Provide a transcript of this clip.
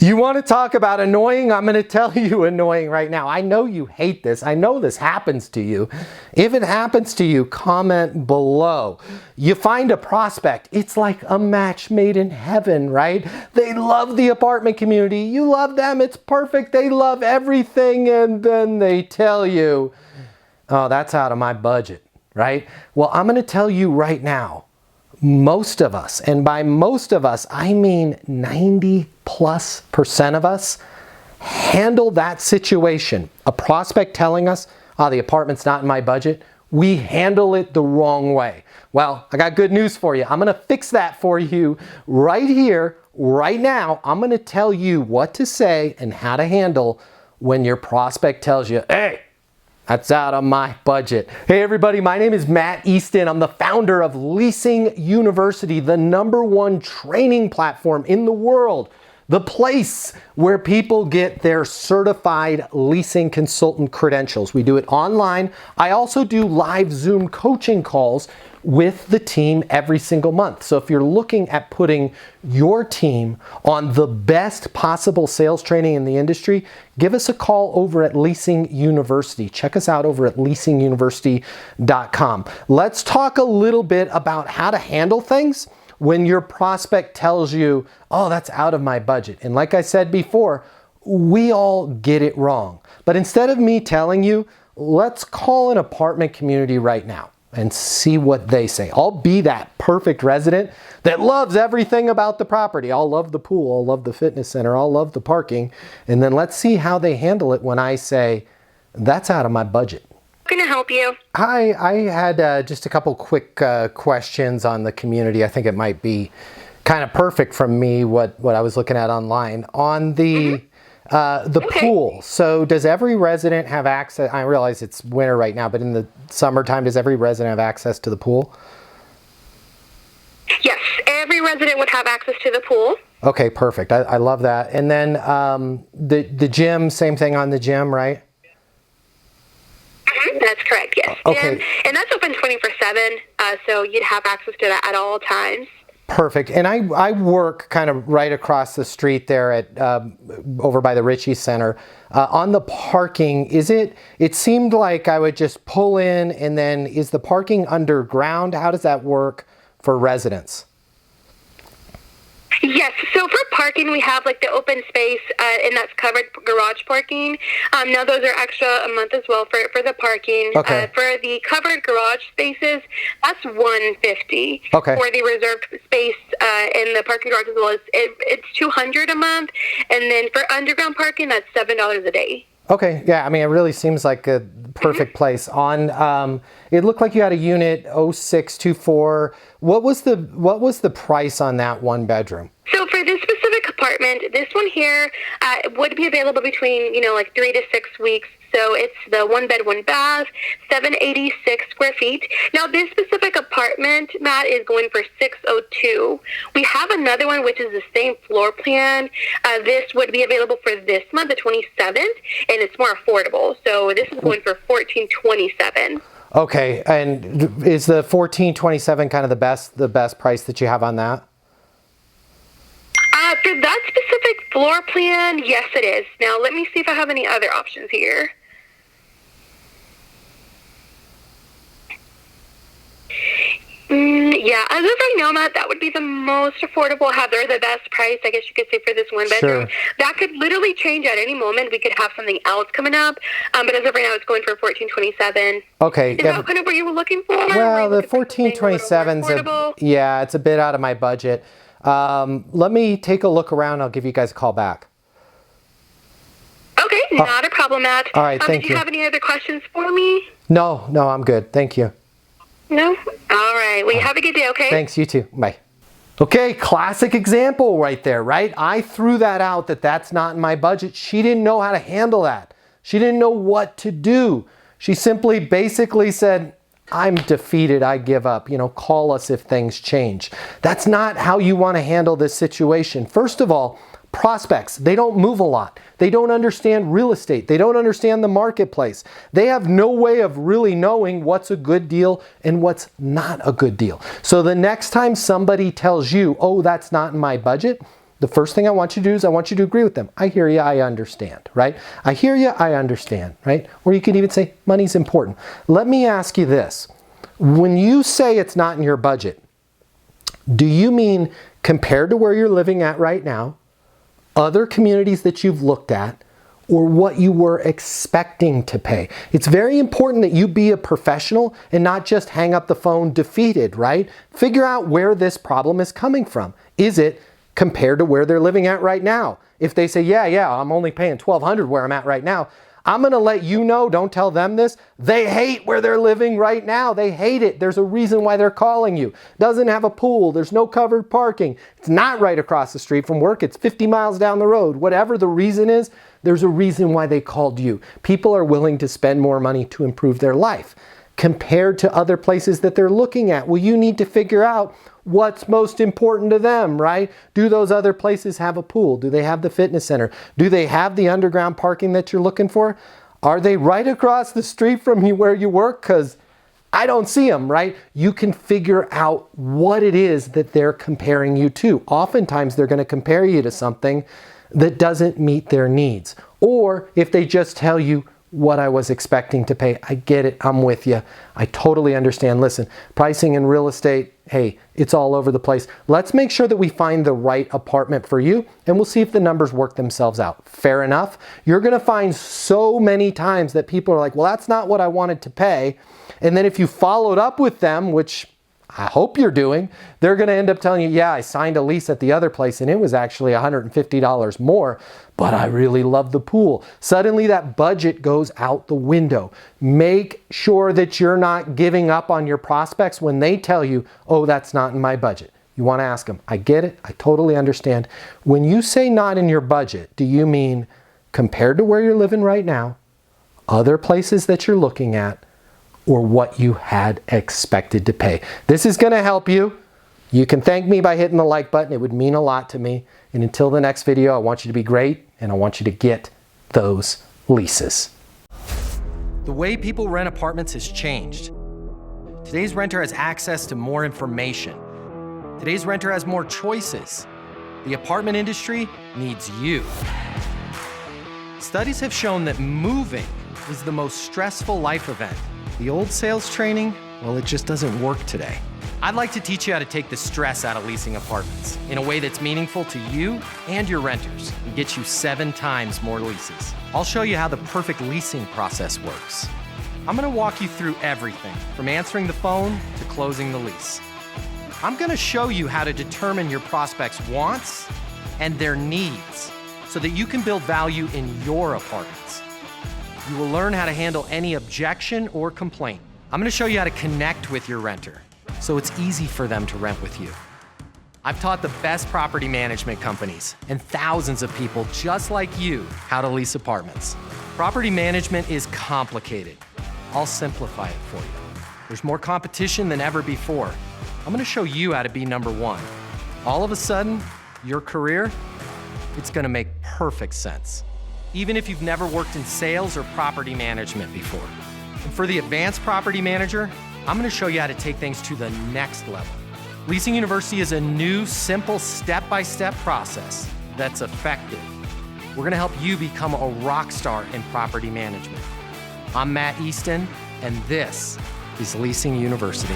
You want to talk about annoying? I'm going to tell you annoying right now. I know you hate this. I know this happens to you. If it happens to you, comment below. You find a prospect. It's like a match made in heaven, right? They love the apartment community. You love them. It's perfect. They love everything. And then they tell you, oh, that's out of my budget, right? Well, I'm going to tell you right now, most of us, and by most of us, I mean 90+% of us, handle that situation. A prospect telling us, oh, the apartment's not in my budget, we handle it the wrong way. Well, I got good news for you. I'm going to fix that for you right here, right now. I'm going to tell you what to say and how to handle when your prospect tells you, hey, that's out of my budget. Hey everybody, my name is Matt Easton. I'm the founder of Leasing University, the #1 training platform in the world. The place where people get their certified leasing consultant credentials. We do it online. I also do live Zoom coaching calls with the team every single month. So if you're looking at putting your team on the best possible sales training in the industry, give us a call over at Leasing University. Check us out over at leasinguniversity.com. Let's talk a little bit about how to handle things when your prospect tells you, oh, that's out of my budget. And like I said before, we all get it wrong. But instead of me telling you, let's call an apartment community right now and see what they say. I'll be that perfect resident that loves everything about the property. I'll love the pool, I'll love the fitness center, I'll love the parking. And then let's see how they handle it when I say, that's out of my budget. Can I help you? Hi, I had just a couple quick questions on the community. I think it might be kind of perfect from me what I was looking at online. On the pool, so does every resident have access? I realize it's winter right now, but in the summertime, does every resident have access to the pool? Yes, every resident would have access to the pool. Okay, perfect. I love that. And then the gym, same thing on the gym, right? That's correct, yes. Okay. And that's open 24/7, so you'd have access to that at all times. Perfect. And I work kind of right across the street there at over by the Ritchie Center. On the parking, it seemed like I would just pull in, and then is the parking underground? How does that work for residents? Yes, so for parking, we have like the open space, and that's covered garage parking. Now those are extra a month as well for the parking. Okay. For the covered garage spaces, that's $150. Okay. For the reserved space in the parking garage as well, it's $200 a month, and then for underground parking, that's $7 a day. Okay, yeah, I mean, it really seems like a perfect place. On, it looked like you had a unit 0624. What was the price on that one bedroom? So for this specific apartment, this one here would be available between, like 3 to 6 weeks. So it's the 1 bed, 1 bath, 786 square feet. Now this specific apartment, Matt, is going for $602. We have another one which is the same floor plan. This would be available for this month, the 27th, and it's more affordable. So this is going for $1,427. Okay, and is the $1,427 kind of the best price that you have on that? For that specific floor plan, yes, it is. Now, let me see if I have any other options here. Yeah, as of right now, Matt, that would be the most affordable. They're the best price, I guess you could say, for this one bedroom. Sure. That could literally change at any moment. We could have something else coming up. But as of right now, it's going for $1,427. Okay. Is that kind of what you were looking for? Well, the $1,427's it's a bit out of my budget. Let me take a look around. I'll give you guys a call back. Okay, not a problem, Matt. All right, thank you. Did you have any other questions for me? No, I'm good. Thank you. No? All right. Well, you have a good day, okay? Thanks, you too. Bye. Okay, classic example right there, right? I threw that out that's not in my budget. She didn't know how to handle that. She didn't know what to do. She simply basically said, I'm defeated, I give up. Call us if things change. That's not how you want to handle this situation. First of all, prospects, they don't move a lot. They don't understand real estate. They don't understand the marketplace. They have no way of really knowing what's a good deal and what's not a good deal. So the next time somebody tells you, oh, that's not in my budget, the first thing I want you to do is I want you to agree with them. I hear you, I understand, right? I hear you, I understand, right? Or you could even say, money's important. Let me ask you this. When you say it's not in your budget, do you mean compared to where you're living at right now, other communities that you've looked at, or what you were expecting to pay? It's very important that you be a professional and not just hang up the phone defeated, right? Figure out where this problem is coming from. Is it compared to where they're living at right now? If they say, yeah, I'm only paying $1,200 where I'm at right now, I'm gonna let you know, don't tell them this, they hate where they're living right now. They hate it. There's a reason why they're calling you. Doesn't have a pool, there's no covered parking. It's not right across the street from work, it's 50 miles down the road. Whatever the reason is, there's a reason why they called you. People are willing to spend more money to improve their life compared to other places that they're looking at. Well, you need to figure out what's most important to them, right? Do those other places have a pool? Do they have the fitness center? Do they have the underground parking that you're looking for? Are they right across the street from you where you work? Because I don't see them, right? You can figure out what it is that they're comparing you to. Oftentimes they're going to compare you to something that doesn't meet their needs. Or if they just tell you what I was expecting to pay, I get it, I'm with you. I totally understand. Listen, pricing in real estate, hey, it's all over the place. Let's make sure that we find the right apartment for you, and we'll see if the numbers work themselves out. Fair enough? You're gonna find so many times that people are like, well, that's not what I wanted to pay. And then if you followed up with them, which I hope you're doing, they're going to end up telling you, yeah, I signed a lease at the other place and it was actually $150 more, but I really love the pool. Suddenly that budget goes out the window. Make sure that you're not giving up on your prospects when they tell you, oh, that's not in my budget. You want to ask them, I get it, I totally understand. When you say not in your budget, do you mean compared to where you're living right now, other places that you're looking at, or what you had expected to pay? This is going to help you. You can thank me by hitting the like button. It would mean a lot to me. And until the next video, I want you to be great and I want you to get those leases. The way people rent apartments has changed. Today's renter has access to more information. Today's renter has more choices. The apartment industry needs you. Studies have shown that moving is the most stressful life event. The old sales training, well, it just doesn't work today. I'd like to teach you how to take the stress out of leasing apartments in a way that's meaningful to you and your renters and get you 7 times more leases. I'll show you how the perfect leasing process works. I'm gonna walk you through everything from answering the phone to closing the lease. I'm gonna show you how to determine your prospects' wants and their needs so that you can build value in your apartments. You will learn how to handle any objection or complaint. I'm gonna show you how to connect with your renter so it's easy for them to rent with you. I've taught the best property management companies and thousands of people just like you how to lease apartments. Property management is complicated. I'll simplify it for you. There's more competition than ever before. I'm gonna show you how to be number one. All of a sudden, your career, it's gonna make perfect sense, even if you've never worked in sales or property management before. And for the advanced property manager, I'm gonna show you how to take things to the next level. Leasing University is a new, simple, step-by-step process that's effective. We're gonna help you become a rock star in property management. I'm Matt Easton, and this is Leasing University.